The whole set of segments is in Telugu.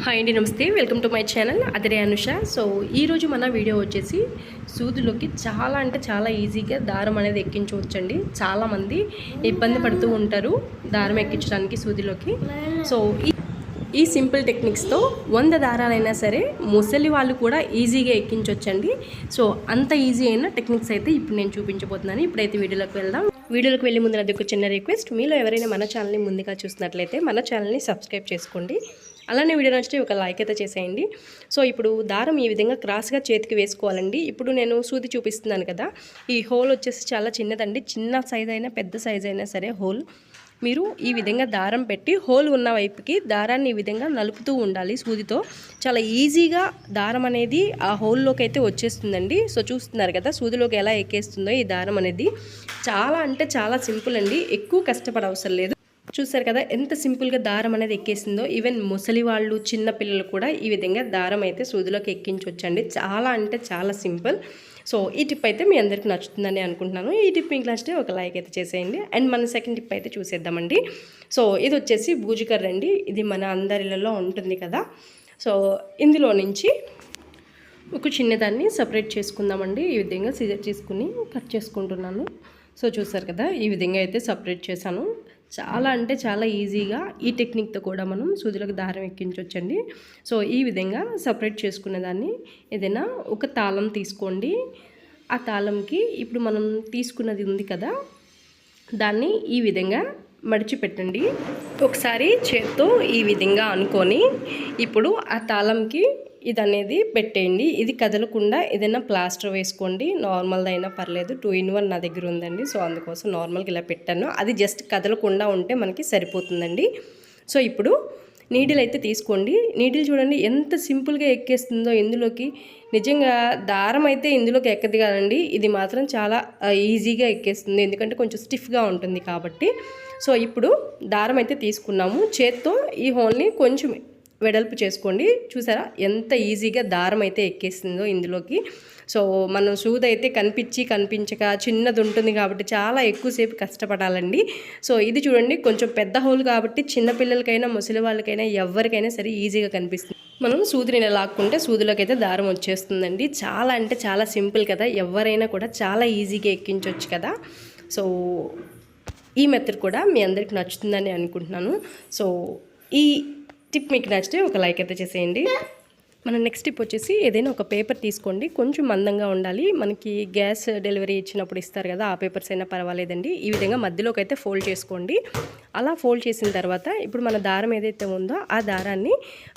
హాయ్ అండి, నమస్తే. వెల్కమ్ టు మై ఛానల్ అదరే అనుష. సో ఈరోజు మన వీడియో వచ్చేసి సూదిలోకి చాలా అంటే చాలా ఈజీగా దారం అనేది ఎక్కించవచ్చండి. చాలామంది ఇబ్బంది పడుతూ ఉంటారు దారం ఎక్కించడానికి సూదిలోకి. సో ఈ సింపుల్ టెక్నిక్స్తో 100 దారాలైనా సరే ముసలి వాళ్ళు కూడా ఈజీగా ఎక్కించవచ్చండి. సో అంత ఈజీ అయిన టెక్నిక్స్ అయితే ఇప్పుడు నేను చూపించబోతున్నాను. ఇప్పుడైతే వీడియోలోకి వెళ్దాం. వీడియోలోకి వెళ్ళే ముందు నాది ఒక చిన్న రిక్వెస్ట్, మీలో ఎవరైనా మన ఛానల్ని ముందుగా చూసినట్లయితే మన ఛానల్ని సబ్స్క్రైబ్ చేసుకోండి. అలానే వీడియో నచ్చితే ఒక లైక్ అయితే చేసేయండి. సో ఇప్పుడు దారం ఈ విధంగా క్రాస్గా చేతికి వేసుకోవాలండి. ఇప్పుడు నేను సూది చూపిస్తున్నాను కదా, ఈ హోల్ వచ్చేసి చాలా చిన్నదండి. చిన్న సైజ్ అయినా పెద్ద సైజ్ అయినా సరే హోల్ మీరు ఈ విధంగా దారం పెట్టి హోల్ ఉన్న వైపుకి దారాన్ని ఈ విధంగా నలుపుతూ ఉండాలి సూదితో. చాలా ఈజీగా దారం అనేది ఆ హోల్లోకి అయితే వచ్చేస్తుందండి. సో చూస్తున్నారు కదా సూదిలోకి ఎలా ఎక్కేస్తుందో ఈ దారం అనేది. చాలా అంటే చాలా సింపుల్ అండి, ఎక్కువ కష్టపడ అవసరం లేదు. చూసారు కదా ఎంత సింపుల్గా దారం అనేది ఎక్కేసిందో. ఈవెన్ ముసలి వాళ్ళు చిన్న పిల్లలు కూడా ఈ విధంగా దారం అయితే సూదిలోకి ఎక్కించవచ్చండి. చాలా అంటే చాలా సింపుల్. సో ఈ టిప్ అయితే మీ అందరికి నచ్చుతుందని అనుకుంటున్నాను. ఈ టిప్ మీకు నచ్చితే ఒక లైక్ అయితే చేసేయండి. అండ్ మన సెకండ్ టిప్ అయితే చూసేద్దామండి. సో ఇది వచ్చేసి బూజుకర్ర అండి. ఇది మన అందరిలో ఉంటుంది కదా. సో ఇందులో నుంచి ఒక చిన్నదాన్ని సపరేట్ చేసుకుందామండి. ఈ విధంగా సిజర్ తీసుకుని కట్ చేసుకుంటున్నాను. సో చూసారు కదా ఈ విధంగా అయితే సపరేట్ చేశాను. చాలా అంటే చాలా ఈజీగా ఈ టెక్నిక్తో కూడా మనం సూదులకు దారం ఎక్కించవచ్చండి. సో ఈ విధంగా సపరేట్ చేసుకున్న దాన్ని ఏదైనా ఒక తాళం తీసుకోండి. ఆ తాళంకి ఇప్పుడు మనం తీసుకున్నది ఉంది కదా, దాన్ని ఈ విధంగా మడిచి పెట్టండి. ఒకసారి చేత్తో ఈ విధంగా అనుకొని ఇప్పుడు ఆ తాళంకి ఇది అనేది పెట్టేయండి. ఇది కదలకుండా ఏదైనా ప్లాస్టర్ వేసుకోండి, నార్మల్ది అయినా పర్లేదు. 2 in 1 నా దగ్గర ఉందండి. సో అందుకోసం నార్మల్గా ఇలా పెట్టాను. అది జస్ట్ కదలకుండా ఉంటే మనకి సరిపోతుందండి. సో ఇప్పుడు నీడిల్ అయితే తీసుకోండి. నీడిల్ చూడండి ఎంత సింపుల్గా ఎక్కేస్తుందో ఇందులోకి. నిజంగా దారం అయితే ఇందులోకి ఎక్కదు కదండి, ఇది మాత్రం చాలా ఈజీగా ఎక్కేస్తుంది, ఎందుకంటే కొంచెం స్టిఫ్గా ఉంటుంది కాబట్టి. సో ఇప్పుడు దారం అయితే తీసుకున్నాము. చేత్తో ఈ హోల్ని కొంచెం వెడల్పు చేసుకోండి. చూసారా ఎంత ఈజీగా దారం అయితే ఎక్కేస్తుందో ఇందులోకి. సో మనం సూది అయితే కనిపించక చిన్నది ఉంటుంది కాబట్టి చాలా ఎక్కువసేపు కష్టపడాలండి. సో ఇది చూడండి కొంచెం పెద్ద హోల్ కాబట్టి చిన్నపిల్లలకైనా ముసలి వాళ్ళకైనా ఎవరికైనా సరే ఈజీగా కనిపిస్తుంది. మనం సూదిని లాక్కుంటే సూదిలోకి అయితే దారం వచ్చేస్తుందండి. చాలా అంటే చాలా సింపుల్ కదా, ఎవరైనా కూడా చాలా ఈజీగా ఎక్కించవచ్చు కదా. సో ఈ మెథడ్ కూడా మీ అందరికి నచ్చుతుందని అనుకుంటున్నాను. సో ఈ టిప్ మీకు నచ్చితే ఒక లైక్ అయితే చేసేయండి. మన నెక్స్ట్ టిప్ వచ్చేసి ఏదైనా ఒక పేపర్ తీసుకోండి. కొంచెం మందంగా ఉండాలి. మనకి గ్యాస్ డెలివరీ ఇచ్చినప్పుడు ఇస్తారు కదా, ఆ పేపర్స్ అయినా పర్వాలేదండి. ఈ విధంగా మధ్యలోకి అయితే ఫోల్డ్ చేసుకోండి. అలా ఫోల్డ్ చేసిన తర్వాత ఇప్పుడు మన దారం ఏదైతే ఉందో ఆ దారాన్ని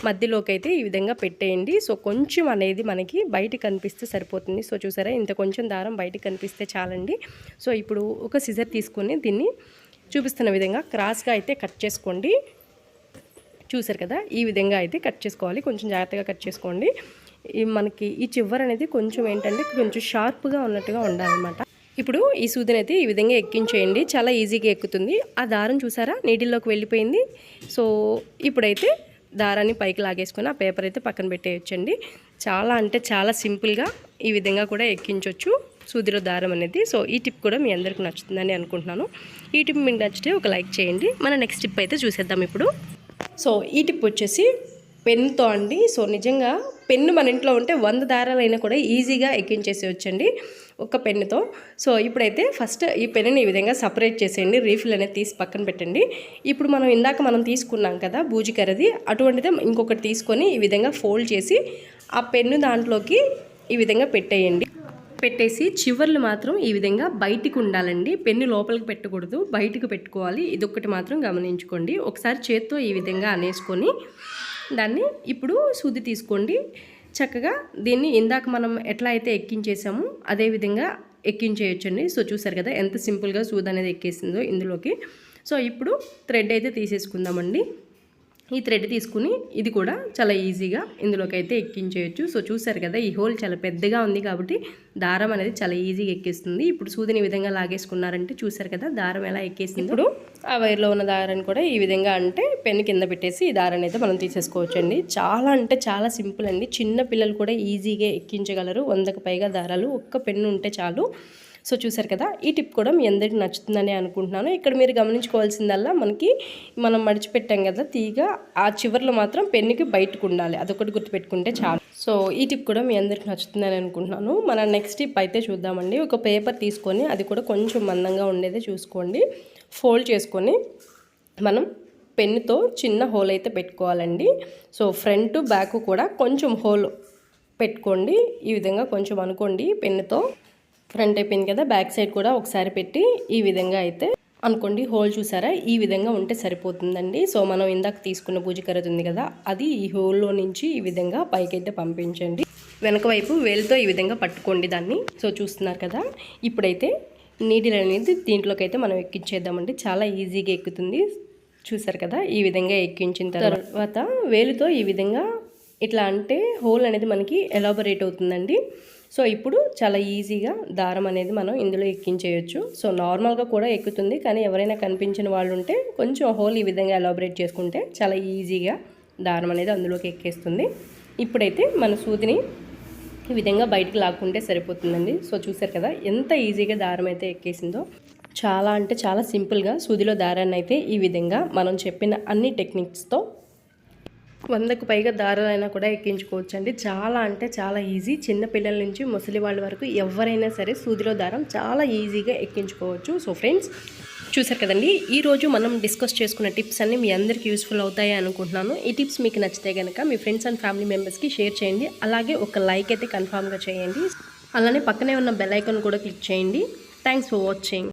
మధ్యలోకి అయితే ఈ విధంగా పెట్టేయండి. సో కొంచెం అనేది మనకి బయటికి కనిపిస్తే సరిపోతుంది. సో చూసారా ఇంత కొంచెం దారం బయటికి కనిపిస్తే చాలండి. సో ఇప్పుడు ఒక సిజర్ తీసుకొని దీన్ని చూపిస్తున్న విధంగా క్రాస్గా అయితే కట్ చేసుకోండి. చూసారు కదా ఈ విధంగా అయితే కట్ చేసుకోవాలి. కొంచెం జాగ్రత్తగా కట్ చేసుకోండి. మనకి ఈ చివర అనేది కొంచెం ఏంటంటే కొంచెం షార్ప్గా ఉన్నట్టుగా ఉండాలన్నమాట. ఇప్పుడు ఈ సూదిని అయితే ఈ విధంగా ఎక్కించేయండి. చాలా ఈజీగా ఎక్కుతుంది. ఆ దారం చూసారా నీటిల్లోకి వెళ్ళిపోయింది. సో ఇప్పుడైతే దారాన్ని పైకి లాగేసుకొని ఆ పేపర్ అయితే పక్కన పెట్టేయచ్చండి. చాలా అంటే చాలా సింపుల్గా ఈ విధంగా కూడా ఎక్కించవచ్చు సూదిలో దారం అనేది. సో ఈ టిప్ కూడా మీ అందరికీ నచ్చుతుందని అనుకుంటున్నాను. ఈ టిప్ మీకు నచ్చితే ఒక లైక్ చేయండి. మన నెక్స్ట్ టిప్ అయితే చూసేద్దాం ఇప్పుడు. సో ఈ టిప్ వచ్చేసి పెన్నుతో అండి. సో నిజంగా పెన్ను మన ఇంట్లో ఉంటే 100 దారాలైనా కూడా ఈజీగా ఎక్కించేసేయచ్చండి ఒక పెన్నుతో. సో ఇప్పుడైతే ఫస్ట్ ఈ పెన్నుని ఈ విధంగా సపరేట్ చేసేయండి. రీఫిల్ అనేది తీసి పక్కన పెట్టండి. ఇప్పుడు మనం తీసుకున్నాం కదా బూజికర్రది, అటువంటిదే ఇంకొకటి తీసుకొని ఈ విధంగా ఫోల్డ్ చేసి ఆ పెన్ను దాంట్లోకి ఈ విధంగా పెట్టేసి చివర్లు మాత్రం ఈ విధంగా బయటికి ఉండాలండి. పెన్ను లోపలికి పెట్టకూడదు, బయటికి పెట్టుకోవాలి. ఇదొక్కటి మాత్రం గమనించుకోండి. ఒకసారి చేత్తో ఈ విధంగా అనేసుకొని దాన్ని ఇప్పుడు సూది తీసుకోండి. చక్కగా దీన్ని ఇందాక మనం ఎట్లా అయితే ఎక్కించేసామో అదే విధంగా ఎక్కించేయచ్చండి. సో చూసారు కదా ఎంత సింపుల్గా సూది అనేది ఎక్కేసిందో ఇందులోకి. సో ఇప్పుడు థ్రెడ్ అయితే తీసేసుకుందామండి. ఈ థ్రెడ్ తీసుకుని ఇది కూడా చాలా ఈజీగా ఇందులోకి అయితే ఎక్కించేయచ్చు. సో చూసారు కదా ఈ హోల్ చాలా పెద్దగా ఉంది కాబట్టి దారం అనేది చాలా ఈజీగా ఎక్కేస్తుంది. ఇప్పుడు సూదిని ఈ విధంగా లాగేసుకున్నారంటే చూసారు కదా దారం ఎలా ఎక్కేసింది. ఇప్పుడు ఆ వైర్లో ఉన్న దారాన్ని కూడా ఈ విధంగా అంటే పెన్ను కింద పెట్టేసి ఈ దారాన్ని అయితే మనం తీసేసుకోవచ్చండి. చాలా అంటే చాలా సింపుల్ అండి. చిన్న పిల్లలు కూడా ఈజీగా ఎక్కించగలరు. 100కు పైగా దారాలు ఒక్క పెన్ను ఉంటే చాలు. సో చూసారు కదా, ఈ టిప్ కూడా మీ అందరికీ నచ్చుతుందని అనుకుంటున్నాను. ఇక్కడ మీరు గమనించుకోవాల్సిందల్లా మనం మడిచిపెట్టాం కదా తీగ, ఆ చివర్లో మాత్రం పెన్నుకి బయటకు ఉండాలి. అదొకటి గుర్తుపెట్టుకుంటే చాలు. సో ఈ టిప్ కూడా మీ అందరికి నచ్చుతుందని అనుకుంటున్నాను. మన నెక్స్ట్ టిప్ అయితే చూద్దామండి. ఒక పేపర్ తీసుకొని అది కూడా కొంచెం మందంగా ఉండేదే చూసుకోండి, ఫోల్డ్ చేసుకొని మనం పెన్నుతో చిన్న హోల్ అయితే పెట్టుకోవాలండి. సో ఫ్రంట్ బ్యాక్ కూడా కొంచెం హోల్ పెట్టుకోండి. ఈ విధంగా కొంచెం అనుకోండి పెన్నుతో. ఫ్రంట్ అయిపోయింది కదా, బ్యాక్ సైడ్ కూడా ఒకసారి పెట్టి ఈ విధంగా అయితే అనుకోండి. హోల్ చూసారా, ఈ విధంగా ఉంటే సరిపోతుందండి. సో మనం ఇందాక తీసుకున్న పూజకర్ర ఉంది కదా, అది ఈ హోల్లో నుంచి ఈ విధంగా పైకైతే పంపించండి. వెనక వైపు వేలుతో ఈ విధంగా పట్టుకోండి దాన్ని. సో చూస్తున్నారు కదా, ఇప్పుడైతే నీడిల్ అనేది దీంట్లోకి అయితే మనం ఎక్కించేద్దామండి. చాలా ఈజీగా ఎక్కుతుంది. చూసారు కదా, ఈ విధంగా ఎక్కించిన తర్వాత వేలుతో ఈ విధంగా ఇట్లా అంటే హోల్ అనేది మనకి ఎలాబొరేట్ అవుతుందండి. సో ఇప్పుడు చాలా ఈజీగా దారం అనేది మనం ఇందులో ఎక్కించేయచ్చు. సో నార్మల్గా కూడా ఎక్కుతుంది, కానీ ఎవరైనా కనిపించిన వాళ్ళు ఉంటే కొంచెం హోల్ ఈ విధంగా ఎలాబొరేట్ చేసుకుంటే చాలా ఈజీగా దారం అనేది అందులోకి ఎక్కేస్తుంది. ఇప్పుడైతే మన సూదిని ఈ విధంగా బయటికి లాక్కుంటే సరిపోతుందండి. సో చూసారు కదా, ఎంత ఈజీగా దారం అయితే ఎక్కేసిందో. చాలా అంటే చాలా సింపుల్గా సూదిలో దారాన్ని అయితే ఈ విధంగా మనం చెప్పిన అన్ని టెక్నిక్స్తో 100కు పైగా దారాలైనా కూడా ఎక్కించుకోవచ్చండి. చాలా అంటే చాలా ఈజీ. చిన్నపిల్లల నుంచి ముసలి వాళ్ళ వరకు ఎవరైనా సరే సూదిలో దారం చాలా ఈజీగా ఎక్కించుకోవచ్చు. సో ఫ్రెండ్స్ చూసారు కదండి, ఈరోజు మనం డిస్కస్ చేసుకున్న టిప్స్ అన్నీ మీ అందరికీ యూస్ఫుల్ అవుతాయి అనుకుంటున్నాను. ఈ టిప్స్ మీకు నచ్చితే కనుక మీ ఫ్రెండ్స్ అండ్ ఫ్యామిలీ మెంబర్స్కి షేర్ చేయండి. అలాగే ఒక లైక్ అయితే కన్ఫామ్గా చేయండి. అలానే పక్కనే ఉన్న బెల్ ఐకాన్ కూడా క్లిక్ చేయండి. Thanks for watching.